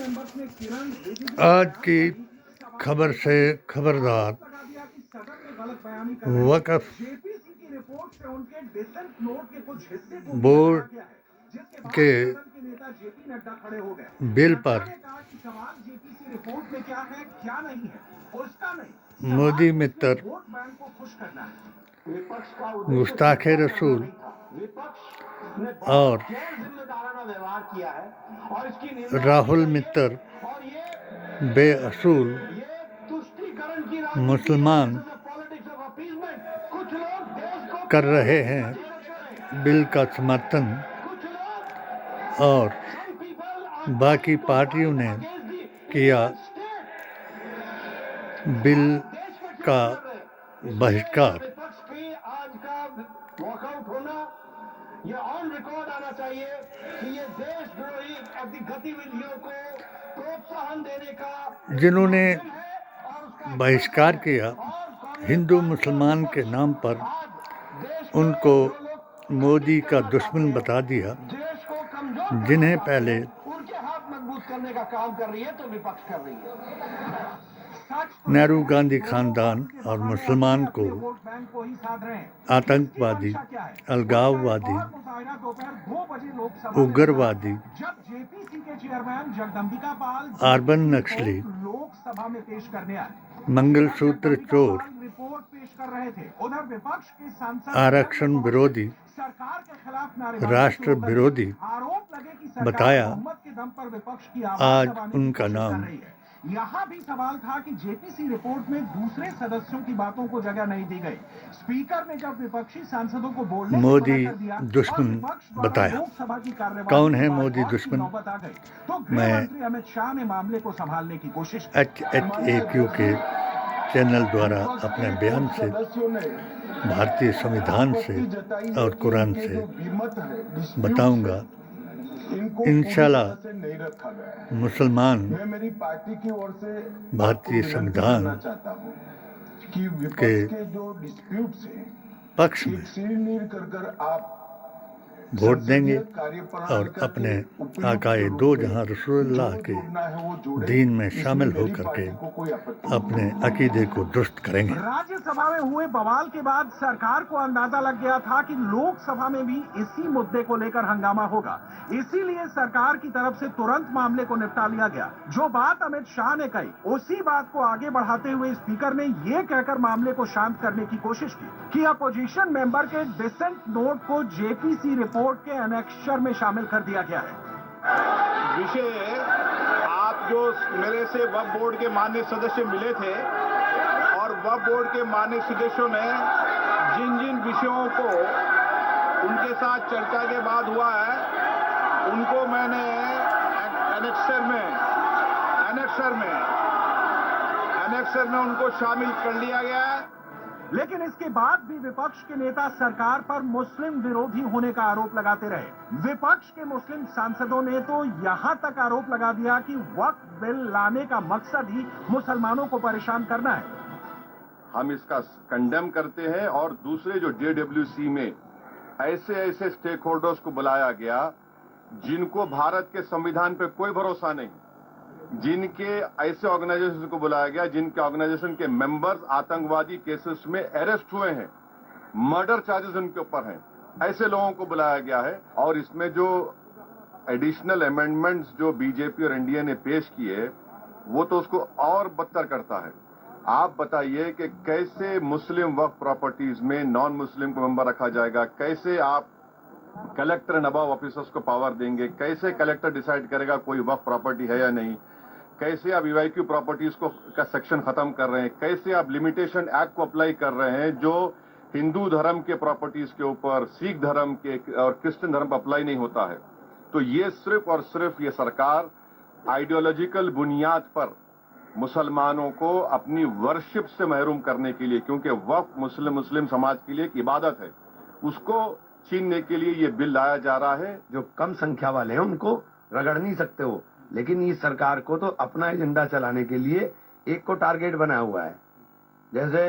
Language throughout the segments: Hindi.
आज की खबर से खबरदार, वक्फ बोर्ड के बिल पर मोदी मित्र गुस्ताखे रसूल और राहुल मित्र बेअसूल मुसलमान कर रहे हैं बिल का समर्थन, और बाकी पार्टियों ने किया बिल का बहिष्कार। ये ऑन रिकॉर्ड आना चाहिए कि ये देशद्रोही गतिविधियों को प्रोत्साहन देने का जिन्होंने बहिष्कार किया हिंदू मुसलमान के नाम पर, उनको मोदी का दुश्मन बता दिया। जिन्हें पहले उनके हाथ मजबूत करने का काम कर रही है तो विपक्ष कर रही है। नेहरू गांधी खानदान और मुसलमान को आतंकवादी, अलगाववादी, उग्रवादी, अर्बन नक्सली, मंगलसूत्र चोर, आरक्षण विरोधी, राष्ट्र विरोधी बताया। आज उनका नाम यहाँ भी सवाल था कि जेपीसी रिपोर्ट में दूसरे सदस्यों की बातों को जगह नहीं दी गई। स्पीकर ने जब विपक्षी सांसदों को बोलने मोदी दुश्मन बताया। कौन है मोदी दुश्मन? मैं अमित शाह ने मामले को संभालने की कोशिश HHAQ के चैनल द्वारा अपने बयान से, भारतीय संविधान से और कुरान से बताऊंगा। इंशाल्लाह मुसलमान भारतीय संविधान के पक्ष में वोट देंगे और अपने आकाए दो जहां रसूलुल्लाह के दीन में शामिल होकर के अपने अकीदे को दुरुस्त करेंगे। राज्यसभा में हुए बवाल के बाद सरकार को अंदाजा लग गया था कि लोकसभा में भी इसी मुद्दे को लेकर हंगामा होगा। इसीलिए सरकार की तरफ से तुरंत मामले को निपटा लिया गया। जो बात अमित शाह ने कही, उसी बात को आगे बढ़ाते हुए स्पीकर ने ये कहकर मामले को शांत करने की कोशिश की कि अपोजिशन मेंबर के डिसेंट नोट को जेपीसी रिपोर्ट के एनेक्सर में शामिल कर दिया गया है। विषय आप जो मेरे से वक्फ बोर्ड के माननीय सदस्य मिले थे और वक्फ बोर्ड के माननीय सदस्यों ने जिन जिन विषयों को उनके साथ चर्चा के बाद हुआ है, उनको मैंने एनेक्सर में उनको शामिल कर लिया गया है। लेकिन इसके बाद भी विपक्ष के नेता सरकार पर मुस्लिम विरोधी होने का आरोप लगाते रहे। विपक्ष के मुस्लिम सांसदों ने तो यहां तक आरोप लगा दिया कि वक्फ बिल लाने का मकसद ही मुसलमानों को परेशान करना है। हम इसका कंडेम करते हैं और दूसरे जो JWC में ऐसे स्टेक होल्डर्स को बुलाया गया जिनको भारत के संविधान पे कोई भरोसा नहीं, जिनके ऐसे ऑर्गेनाइजेशन को बुलाया गया जिनके ऑर्गेनाइजेशन के मेंबर्स आतंकवादी केसेस में अरेस्ट हुए हैं, मर्डर चार्जेस उनके ऊपर हैं, ऐसे लोगों को बुलाया गया है। और इसमें जो एडिशनल अमेंडमेंट्स जो बीजेपी और एनडीए ने पेश किए, वो तो उसको और बदतर करता है। आप बताइए कि कैसे मुस्लिम वक्फ प्रॉपर्टीज में नॉन मुस्लिम को मेंबर रखा जाएगा? कैसे आप कलेक्टर नबाब ऑफिसर्स को पावर देंगे? कैसे कलेक्टर डिसाइड करेगा कोई वक्फ प्रॉपर्टी है या नहीं? कैसे आप EYQ प्रॉपर्टीज को का सेक्शन खत्म कर रहे हैं? कैसे आप लिमिटेशन एक्ट को अप्लाई कर रहे हैं जो हिंदू धर्म के प्रॉपर्टीज के ऊपर सिख धर्म के और क्रिश्चियन धर्म पर अप्लाई नहीं होता है? तो ये सिर्फ और सिर्फ ये सरकार आइडियोलॉजिकल बुनियाद पर मुसलमानों को अपनी वर्शिप से महरूम करने के लिए, क्योंकि वक्फ मुस्लिम समाज के लिए एक इबादत है, उसको छीनने के लिए ये बिल लाया जा रहा है। जो कम संख्या वाले हैं उनको रगड़ नहीं सकते हो, लेकिन इस सरकार को तो अपना एजेंडा चलाने के लिए एक को टारगेट बनाया हुआ है। जैसे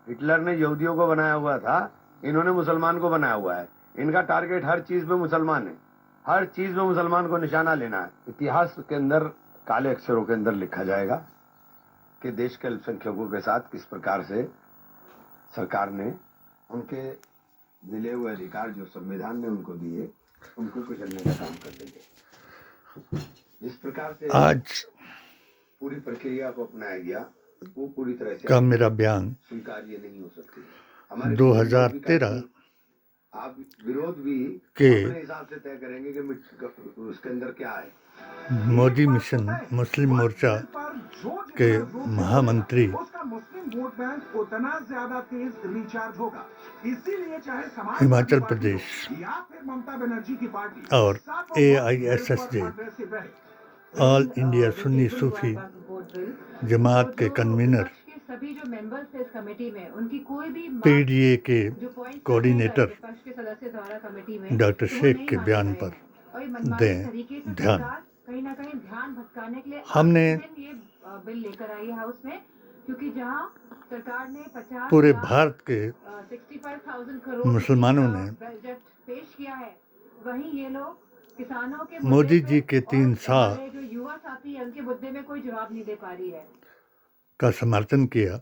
हिटलर ने यहूदियों को बनाया हुआ था, इन्होंने मुसलमान को बनाया हुआ है। इनका टारगेट हर चीज में मुसलमान है, हर चीज में मुसलमान को निशाना लेना है। इतिहास के अंदर काले अक्षरों के अंदर लिखा जाएगा कि देश के अल्पसंख्यकों के साथ किस प्रकार से सरकार ने उनके मिले हुए अधिकार जो संविधान ने उनको दिए उनको कुचलने का काम कर देंगे। जिस प्रकार से आज पूरी प्रक्रिया को अपनाया गया वो पूरी तरह से का मेरा बयान स्वीकार्य नहीं हो सकती। हमारे 2013 आप विरोध भी के अपने हिसाब से तय करेंगे कि उसके अंदर क्या है। मोदी मिशन मुस्लिम मोर्चा के महामंत्री उसका मुस्लिम वोट बैंक उतना ज्यादा तेज रिचार्ज होगा। इसीलिए चाहे समाज हिमाचल पार्टी प्रदेश हो या फिर ममता बनर्जी की पार्टी और सबको AISSJ aggressive रहे। ऑल इंडिया सुन्नी सूफी जमात के कन्वीनर सभी जो मेंबर्स थे इस कमेटी में उनकी कोई भी PDA के जो पॉइंट कोऑर्डिनेटर विपक्ष के सदस्य द्वारा कमेटी में डॉक्टर तो वो शेख नहीं के माने बयान गए। पर और ये मनमाने दें तरीके से ध्यान। सरकार कहीं ना कहीं ध्यान भटकाने के लिए हमने आखिरी दिन ये बिल लेकर आई है हाउस में, क्योंकि जहां सरकार ने 50 पूरे लाख, भारत के 65,000 करोड़ मुसलमानों ने बजट पेश किया है। वहीं ये लोग किसानों के मोदी मुद्दे जी पे के और 3 साल हमारे जो युवा साथी हैं उनके मुद्दे में कोई जवाब नहीं दे पा रही है। का समर्थन किया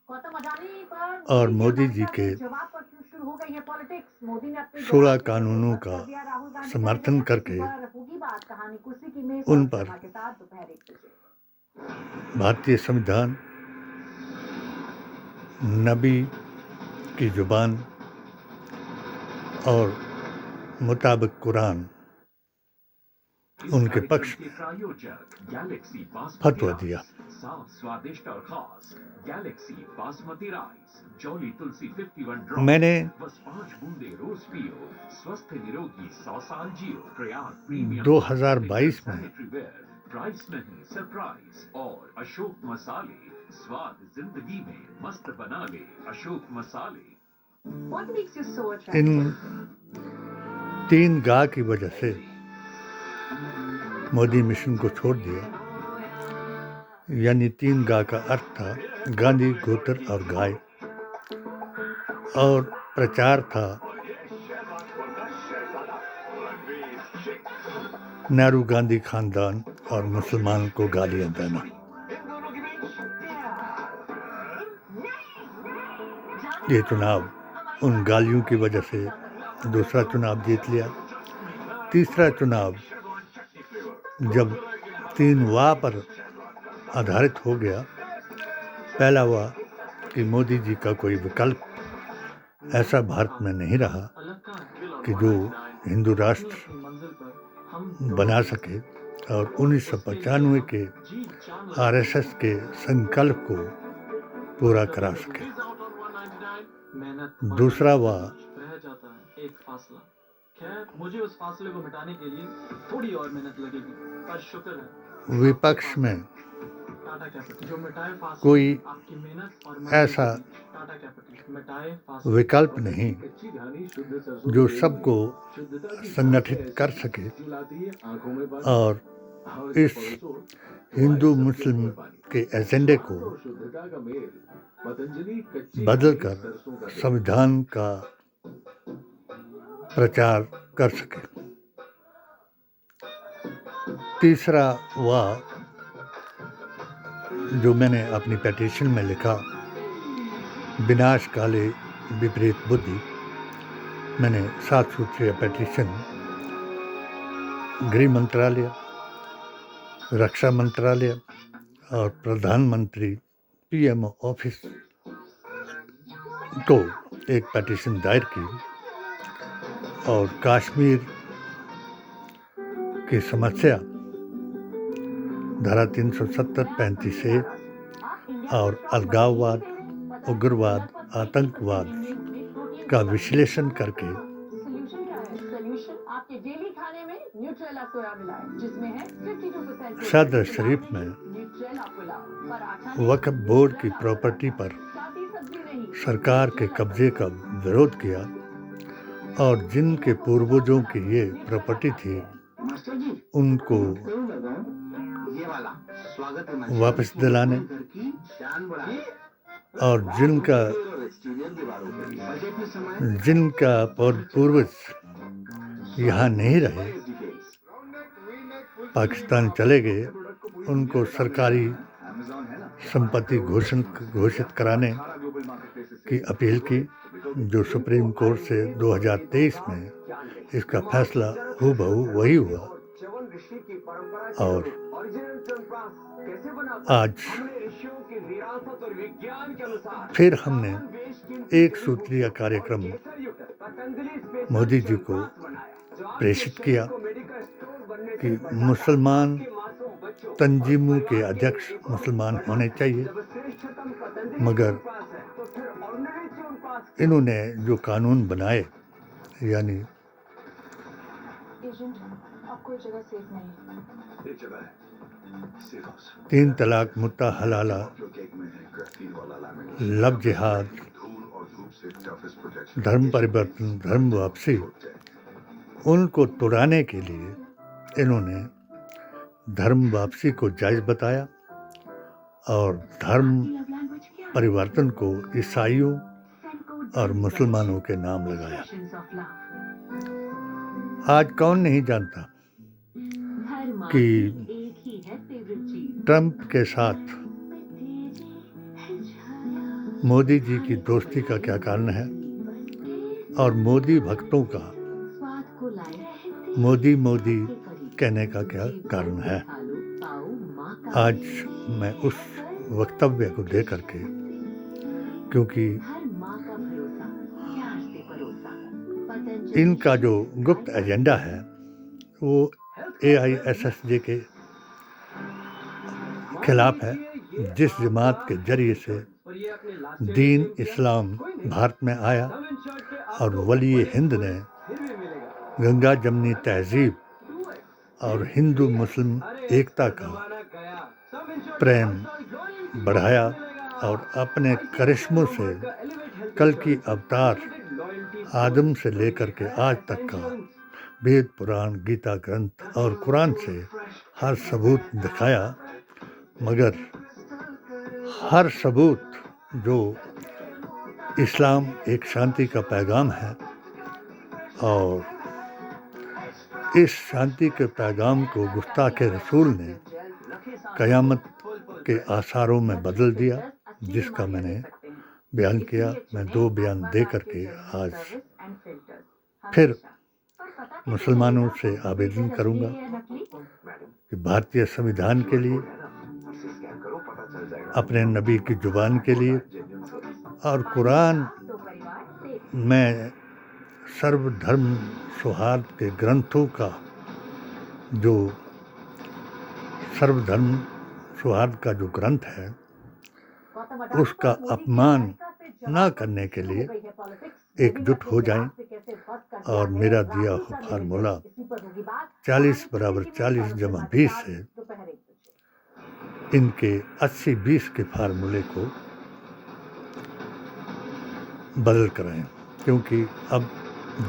गौतम अडानी पर और मोदी जी के जवाब पर शुरू हो गई है पॉलिटिक्स। मोदी ने अपने 16 जवाब से कानूनों का कर दिया। राहुल गांधी समर्थन कहेंगे, करके पर होगी बात कहानी कुर्सी की मेज उन और पर सभा के साथ दोपहर 1 बजे। भारतीय संविधान, नबी की जुबान और मुताबिक कुरान उनके पक्ष में फतवा दिया। साफ, स्वादिष्ट और खास गैलेक्सी बासमती राइस, जॉली तुलसी 51 मैंने बस 5 बूंदे रोज पियो, स्वस्थ निरोगी 100 साल जियो। प्रयाग प्रीमियम 2022 में सैनिटरी वेयर, प्राइस नहीं सरप्राइज। और अशोक मसाले, स्वाद जिंदगी में मस्त बना ले। अशोक मसाले। What makes you so in attractive? 3 गा की वजह से मोदी मिशन को छोड़ दिया। यानी 3 गा का अर्थ था गांधी, गोत्र और गाय, और प्रचार था नेहरू गांधी खानदान और मुसलमान को गालियां देना। ये चुनाव उन गालियों की वजह से दूसरा चुनाव जीत लिया। तीसरा चुनाव जब 3 वाह पर आधारित हो गया। पहला वाह कि मोदी जी का कोई विकल्प ऐसा भारत में नहीं रहा कि जो हिंदू राष्ट्र बना सके और 1995 के RSS के संकल्प को पूरा करा सके। दूसरा वाह रह जाता है एक फासला। खैर, मुझे उस फासले को मिटाने के लिए थोड़ी और मेहनत लगेगी, पर शुक्र है विपक्ष में टाटा कैपिटल जो मिटाए फासले, कोई आपकी मेहनत और ऐसा टाटा कैपिटल मिटाए फासले। विकल्प नहीं जो सबको संगठित कर सके और इस हिंदू मुस्लिम के एजेंडे को बदलकर संविधान का प्रचार कर सके। तीसरा वाह जो मैंने अपनी पेटिशन में लिखा, विनाश काले विपरीत बुद्धि, मैंने 7 सूत्रीय पेटिशन गृह मंत्रालय, रक्षा मंत्रालय और प्रधानमंत्री PM ऑफिस को एक पेटिशन दायर की और कश्मीर की समस्या धारा 370-35A और अलगाववाद, उग्रवाद, आतंकवाद का विश्लेषण करके आपके डेली खाने में न्यूट्रेला सोया मिलाएं, जिसमें है 52% सदर शरीफ में न्यूट्रेला पुलाव, पराठा वक्फ बोर्ड की प्रॉपर्टी पर सादी सब्जी नहीं। सरकार के कब्जे का विरोध किया और जिनके पूर्वजों की ये प्रॉपर्टी थी उनको ये वाला स्वागत वापस दिलाने और जिनका पूर्वज यहाँ नहीं रहे, पाकिस्तान चले गए, उनको सरकारी संपत्ति घोषित कराने की अपील की, जो सुप्रीम कोर्ट से 2023 में इसका फैसला हूबहू वही हुआ। और आज फिर हमने एक सूत्रीय कार्यक्रम मोदी जी को प्रेषित किया कि मुसलमान तंजीमों के अध्यक्ष मुसलमान होने चाहिए, मगर इन्होंने जो कानून बनाए, यानी तीन तलाक, मुत्ता हलाला, लव जिहाद, धर्म परिवर्तन, धर्म वापसी, उनको तोड़ाने के लिए इन्होंने धर्म वापसी को जायज़ बताया और धर्म परिवर्तन को ईसाइयों और मुसलमानों के नाम लगाया। आज कौन नहीं जानता कि ट्रंप के साथ मोदी जी की दोस्ती का क्या कारण है और मोदी भक्तों का मोदी मोदी कहने का क्या कारण है। आज मैं उस वक्तव्य को दे करके, क्योंकि इनका जो गुप्त एजेंडा है वो AISSJ के खिलाफ है, जिस जमात के जरिए से दीन इस्लाम भारत में आया और वली हिंद ने गंगा जमनी तहजीब और हिंदू मुस्लिम एकता का प्रेम बढ़ाया और अपने करिश्मों से कल की अवतार आदम से लेकर के आज तक का वेद पुराण, गीता ग्रंथ और कुरान से हर सबूत दिखाया, मगर हर सबूत जो इस्लाम एक शांति का पैगाम है और इस शांति के पैगाम को गुस्ताखे रसूल ने क़यामत के आसारों में बदल दिया, जिसका मैंने बयान किया। मैं 2 बयान दे करके आज फिर मुसलमानों से आवेदन करूंगा कि भारतीय संविधान के लिए, अपने नबी की जुबान के लिए और कुरान में सर्वधर्म सौहार्द के ग्रंथों का, जो सर्वधर्म सौहार्द का जो ग्रंथ है उसका अपमान ना करने के लिए एकजुट हो जाएं और मेरा दिया हुआ फार्मूला 40 = 40 + 20 से इनके 80-20 के फार्मूले को बदल कराएं, क्योंकि अब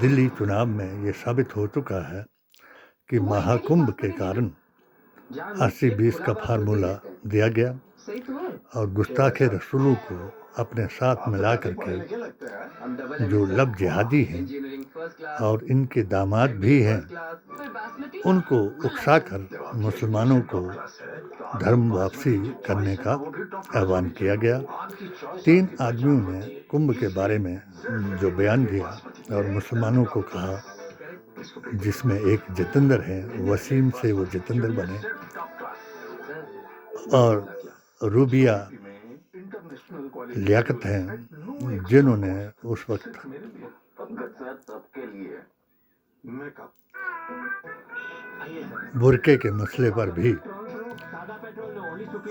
दिल्ली चुनाव में ये साबित हो चुका है कि महाकुंभ के कारण 80-20 का फार्मूला दिया गया और गुस्ताखे रसूलों को अपने साथ मिला करके जो लव जिहादी हैं और इनके दामाद भी हैं, उनको उकसाकर मुसलमानों को धर्म वापसी करने का आह्वान किया गया। 3 आदमियों ने कुंभ के बारे में जो बयान दिया और मुसलमानों को कहा, जिसमें एक जितेंद्र है, वसीम से वो जितेंद्र बने, और रूबिया लियाकत हैं, जिन्होंने उस वक्त बुरके के मसले पर भी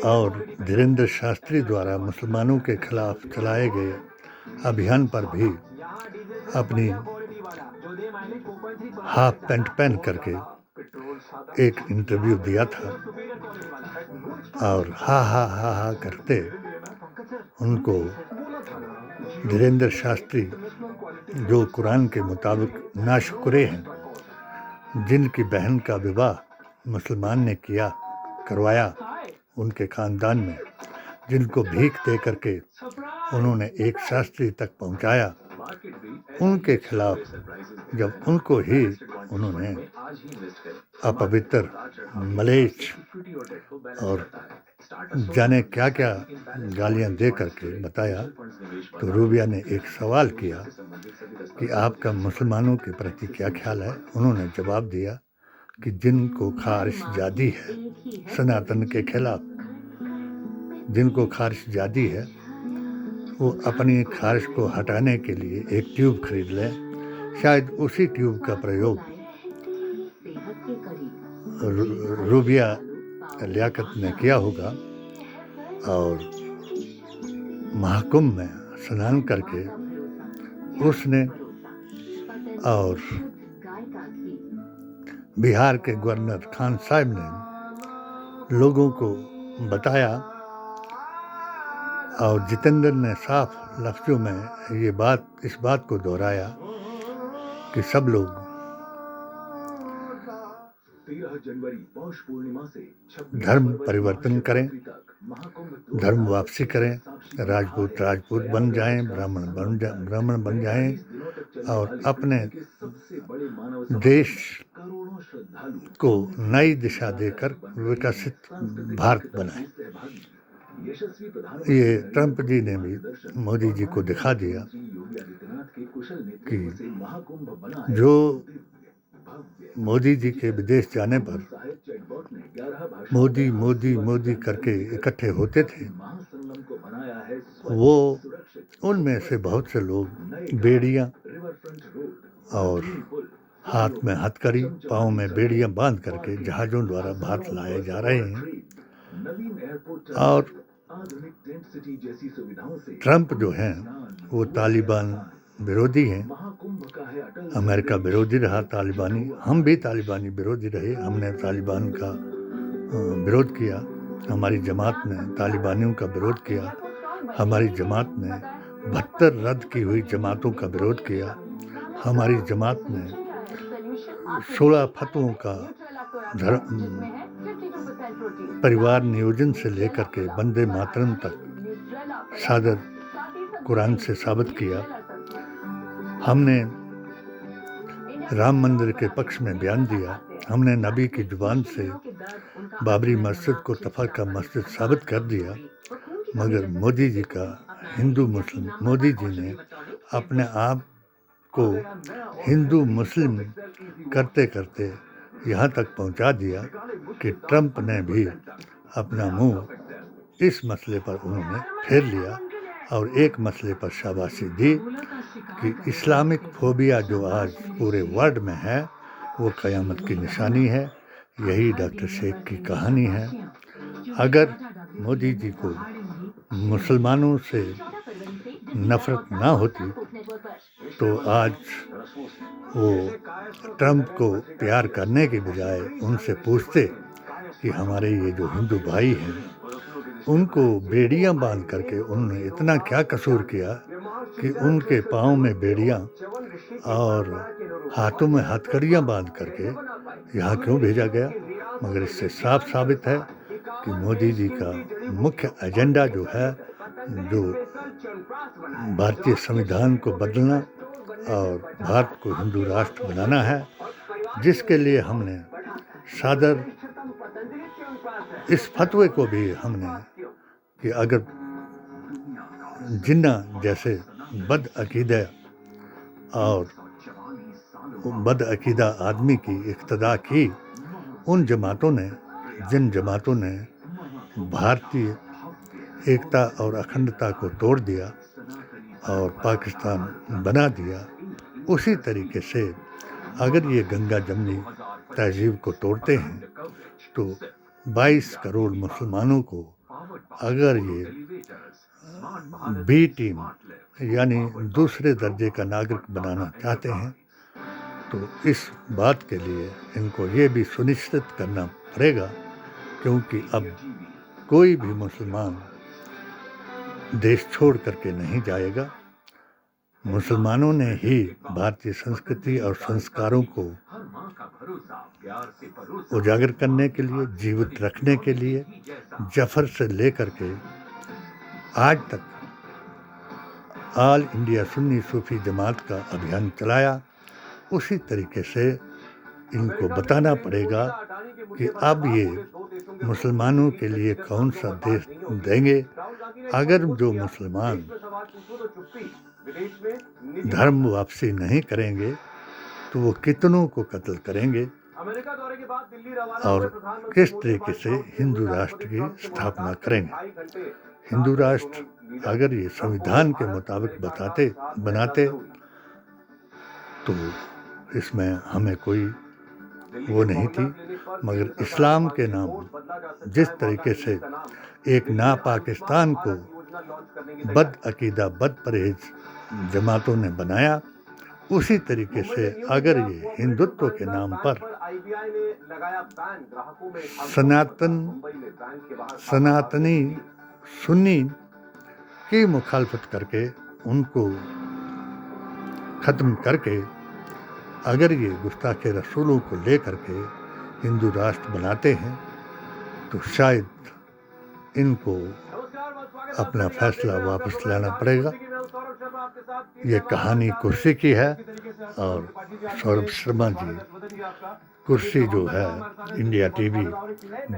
और धीरेन्द्र शास्त्री द्वारा मुसलमानों के खिलाफ चलाए गए अभियान पर भी अपनी हाफ पैंट पहन करके एक इंटरव्यू दिया था और हा हा हा हा करते उनको धीरेन्द्र शास्त्री, जो कुरान के मुताबिक नाशुक्रे हैं, जिनकी बहन का विवाह मुसलमान ने करवाया उनके ख़ानदान में, जिनको भीख दे करके उन्होंने एक शास्त्री तक पहुंचाया, उनके खिलाफ जब उनको ही उन्होंने अपवित्र, मलेच्छ और जाने क्या क्या गालियां दे करके बताया, तो रूबिया ने एक सवाल किया कि आपका मुसलमानों के प्रति क्या ख्याल है। उन्होंने जवाब दिया कि जिनको ख्वाहिश जादी है सनातन के खिलाफ, जिनको ख्वाहिश जादी है वो अपनी ख्वाहिश को हटाने के लिए एक ट्यूब खरीद लें। शायद उसी ट्यूब का प्रयोग रूबिया लियाकत ने किया होगा और महाकुंभ में स्नान करके उसने और बिहार के गवर्नर खान साहब ने लोगों को बताया और जितेंद्र ने साफ लफ्ज़ों में इस बात को दोहराया कि सब लोग 13 जनवरी पौष पूर्णिमा से 26 धर्म फरवरी परिवर्तन करें, तक महाकुंभ धर्म वापसी करें, राजपूत बन जाएं, ब्राह्मण बन जाएं और अपने देश को नई दिशा देकर विकसित भारत बनाएं। ये ट्रंप जी ने भी मोदी जी को दिखा दिया कि जो मोदी जी के विदेश जाने पर मोदी मोदी मोदी करके इकट्ठे होते थे, वो उनमें से बहुत से लोग बेड़ियां और हाथ में हथकड़ी, पाँव में बेड़ियां बांध करके जहाज़ों द्वारा भारत लाए जा रहे हैं। और ट्रंप जो हैं वो तालिबान विरोधी हैं, अमेरिका विरोधी रहा तालिबानी, हम भी तालिबानी विरोधी रहे। हमने तालिबान का विरोध किया, हमारी जमात ने तालिबानियों का विरोध किया, हमारी जमात ने 72 रद्द की हुई जमातों का विरोध किया, हमारी जमात ने 16 फतवों का परिवार नियोजन से लेकर के वंदे मातरम तक सादर कुरान से साबित किया। हमने राम मंदिर के पक्ष में बयान दिया, हमने नबी की जुबान से बाबरी मस्जिद को तफरका मस्जिद साबित कर दिया। मगर मोदी जी का हिंदू मुस्लिम, मोदी जी ने अपने आप को हिंदू मुस्लिम करते करते यहाँ तक पहुँचा दिया कि ट्रंप ने भी अपना मुंह इस मसले पर उन्होंने फेर लिया और एक मसले पर शाबाशी दी कि इस्लामिक फोबिया जो आज पूरे वर्ल्ड में है वो क़यामत की निशानी है। यही डॉक्टर शेख की कहानी है। अगर मोदी जी को मुसलमानों से नफ़रत ना होती तो आज वो ट्रंप को प्यार करने के बजाय उनसे पूछते कि हमारे ये जो हिंदू भाई हैं उनको बेड़ियां बांध करके उन्होंने इतना क्या कसूर किया कि उनके पाँव में बेड़ियां और हाथों में हथकड़ियां बांध करके यहाँ क्यों भेजा गया। मगर इससे साफ साबित है कि मोदी जी का मुख्य एजेंडा जो है, जो भारतीय संविधान को बदलना और भारत को हिंदू राष्ट्र बनाना है, जिसके लिए हमने सादर इस फतवे को भी हमने कि अगर जिन्ना जैसे बदअकीदा और बदअकीदा आदमी की इक़्तिदा की उन जमातों ने, जिन जमातों ने भारतीय एकता और अखंडता को तोड़ दिया और पाकिस्तान बना दिया, उसी तरीके से अगर ये गंगा जमनी तहजीब को तोड़ते हैं तो 22 करोड़ मुसलमानों को अगर ये बी टीम यानी दूसरे दर्जे का नागरिक बनाना चाहते हैं तो इस बात के लिए इनको ये भी सुनिश्चित करना पड़ेगा, क्योंकि अब कोई भी मुसलमान देश छोड़ करके नहीं जाएगा। मुसलमानों ने ही भारतीय संस्कृति और संस्कारों को उजागर करने के लिए, जीवित रखने के लिए जफर से लेकर के आज तक ऑल इंडिया सुन्नी सूफी जमात का अभियान चलाया। उसी तरीके से इनको बताना पड़ेगा कि अब ये मुसलमानों के लिए कौन सा देश देंगे? अगर जो मुसलमान धर्म वापसी नहीं करेंगे तो वो कितनों को कत्ल करेंगे और किस तरीके से हिंदू राष्ट्र की स्थापना करेंगे? हिंदू राष्ट्र अगर ये संविधान के मुताबिक बनाते तो इसमें हमें कोई वो नहीं थी, मगर इस्लाम के नाम जिस तरीके से एक नापाकिस्तान को बद अकीदा बद परहेज जमातों ने बनाया, उसी तरीके से अगर ये हिंदुत्व के नाम पर सनातनी सुन्नी की मुखालफत करके उनको ख़त्म करके अगर ये गुस्ताखे रसूलों को ले करके हिंदू राष्ट्र बनाते हैं तो शायद इनको अपना फैसला वापस लेना पड़ेगा। ये कहानी कुर्सी की है और सौरभ शर्मा जी कुर्सी जो है इंडिया टीवी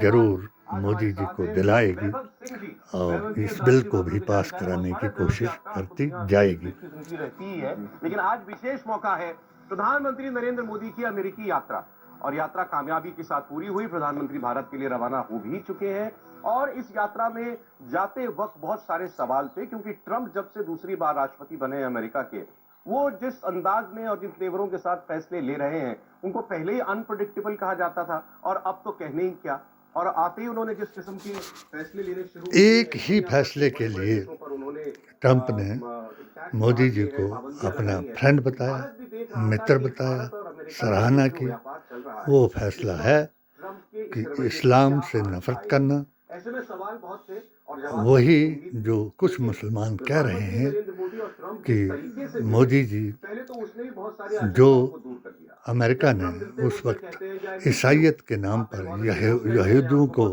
जरूर मोदी जी को दिलाएगी और इस बिल को भी पास कराने की कोशिश करती जाएगी। लेकिन आज विशेष मौका है प्रधानमंत्री नरेंद्र मोदी की अमेरिकी यात्रा, और यात्रा कामयाबी के साथ पूरी हुई। प्रधानमंत्री भारत के लिए रवाना हो भी चुके हैं और इस यात्रा में जाते वक्त बहुत सारे सवाल थे, क्योंकि ट्रंप जब से दूसरी बार राष्ट्रपति बने अमेरिका के, वो जिस अंदाज में और जिन तेवरों के साथ फैसले ले रहे हैं उनको पहले ही अनप्रेडिक्टेबल कहा जाता था और अब तो कहने ही क्या। और आते ही उन्होंने जिस किस्म के फैसले लेने शुरू एक ही फैसले के लिए ट्रंप ने मोदी जी को अपना फ्रेंड बताया, मित्र बताया, सराहना की। वो फैसला है कि इस्लाम से नफरत करना। वही जो कुछ मुसलमान कह रहे हैं कि मोदी जी जो अमेरिका ने उस वक्त ईसाइयत के नाम पर यहूदियों को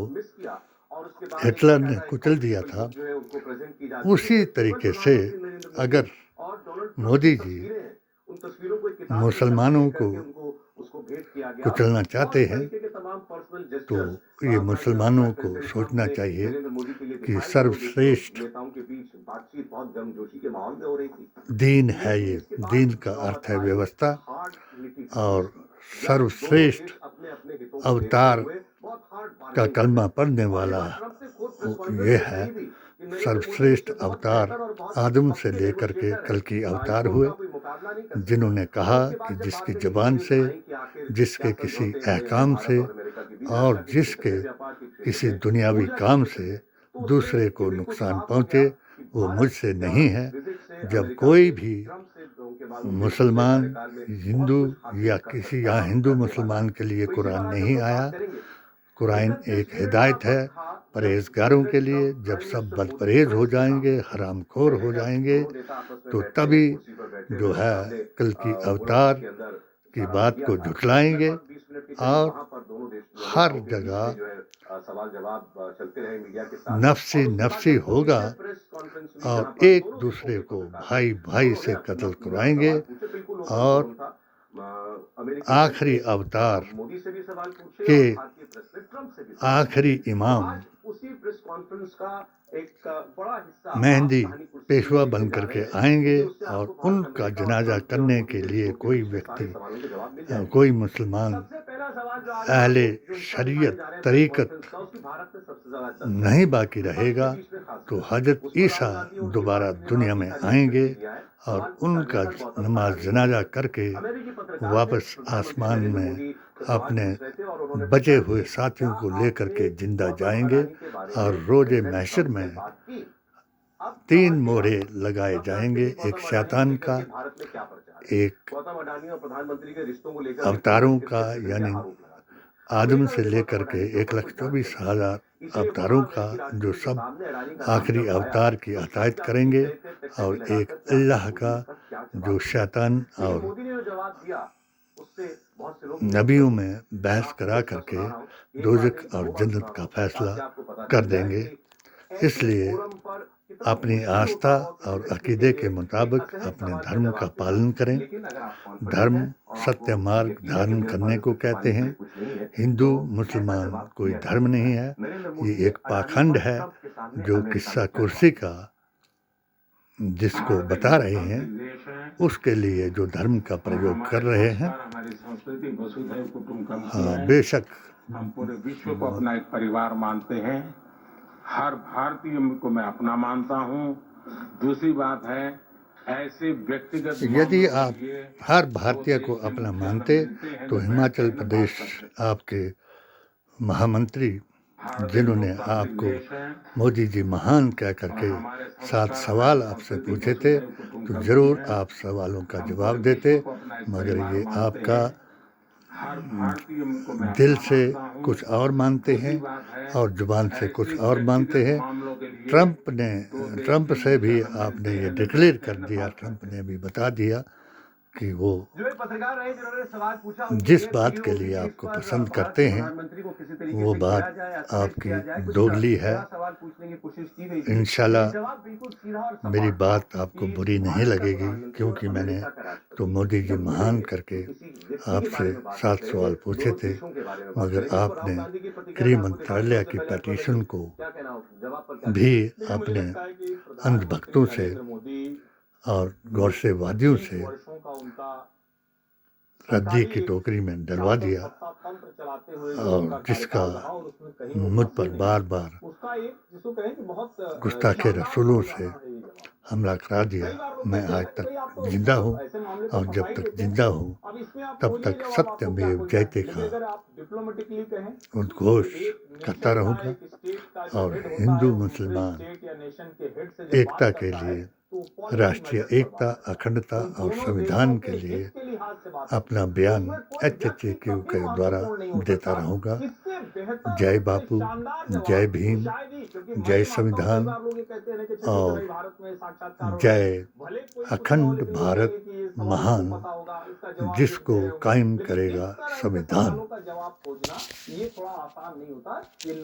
हिटलर ने कुचल दिया था, उसी तरीके से अगर मोदी जी मुसलमानों को कुचलना चाहते हैं तो ये मुसलमानों को सोचना चाहिए कि सर्वश्रेष्ठ दीन है ये। दीन का अर्थ है व्यवस्था और सर्वश्रेष्ठ अवतार का कलमा पढ़ने वाला ये है। सर्वश्रेष्ठ अवतार आदम से लेकर के कल की अवतार हुए, जिन्होंने कहा कि जिसकी ज़बान से, जिसके किसी अहकाम से और जिसके किसी दुनियावी काम से दूसरे को नुकसान पहुँचे वो मुझसे नहीं है। जब कोई भी मुसलमान हिंदू या किसी यहाँ हिंदू मुसलमान के लिए कुरान नहीं आया। कुरान एक हिदायत है परहेजगारों के लिए। जब सब बदपरहेज हो जाएंगे, हरामखोर हो जाएंगे, तो तभी जो है कल की अवतार की बात को झुठलाएंगे और हर जगह नफसी नफसी होगा और एक दूसरे को भाई भाई से कत्ल कराएंगे। और आखिरी अवतार के आखिरी इमाम मेहंदी पेशवा बन करके आएंगे और उनका जनाजा करने के लिए कोई व्यक्ति, कोई मुसलमान अहले शरीयत तरीक़त नहीं बाकी रहेगा तो हजरत ईसा दोबारा दुनिया में आएंगे और उनका नमाज जनाजा करके वापस आसमान में अपने बचे हुए साथियों को लेकर के जिंदा जाएंगे और रोज़े महशर में 3 मोहरे लगाए जाएंगे, एक शैतान का, एक अवतारों का यानी आदम से लेकर के 1,24,000 अवतारों का, जो सब आखिरी अवतार की हदायत करेंगे, और एक अल्लाह का जो शैतान और नबियों में बहस करा करके दोज़ख और जन्नत का फैसला कर देंगे। इसलिए अपनी आस्था और अकीदे के मुताबिक अपने धर्म का पालन करें। धर्म सत्य मार्ग धारण करने को कहते हैं। हिंदू मुसलमान कोई धर्म नहीं है, ये एक पाखंड है जो किस्सा कुर्सी का जिसको बता रहे हैं उसके लिए जो धर्म का प्रयोग कर रहे हैं। हाँ, बेशक हम पूरे विश्व को अपना एक परिवार मानते हैं। हर भारतीय को मैं अपना मानता हूँ। दूसरी बात है, ऐसे व्यक्तिगत यदि आप हर भारतीय को अपना मानते तो हिमाचल प्रदेश आपके महामंत्री जिन्होंने आपको मोदी जी महान कह करके 7 सवाल आपसे पूछे थे तो ज़रूर आप सवालों का जवाब देते, मगर ये आपका दिल से कुछ और मानते हैं और जुबान से कुछ और मानते हैं। ट्रंप से भी आपने ये डिक्लेयर कर दिया, ट्रंप ने भी बता दिया कि वो पत्रकार रहे जिन्होंने सवाल पूछा जिस बात के लिए आपको पसंद करते हैं वो बात आपकी दोगली है। इंशाल्लाह मेरी बात आपको बुरी नहीं लगेगी, क्योंकि मैंने तो मोदी जी महान करके आपसे 7 सवाल पूछे थे, मगर आपने गृह मंत्रालय की पिटीशन को भी अपने अंधभक्तों से और गौरसेवादियों से रद्दी की टोकरी में डलवा दिया और जिसका मुझ पर बार बार गुस्ताखे रसूलों से हमला करा दिया। मैं आज तक जिंदा हूँ और जब तक जिंदा हूँ तब तक सत्यमेव जयते का उद्घोष करता रहूँगा और हिंदू मुसलमान एकता के लिए, राष्ट्रीय एकता, अखंडता और संविधान के लिए अपना बयान HHAQ के द्वारा देता रहूँगा। जय बापू, जय भीम, जय संविधान और जय अखंड भारत महान, जिसको कायम करेगा संविधान।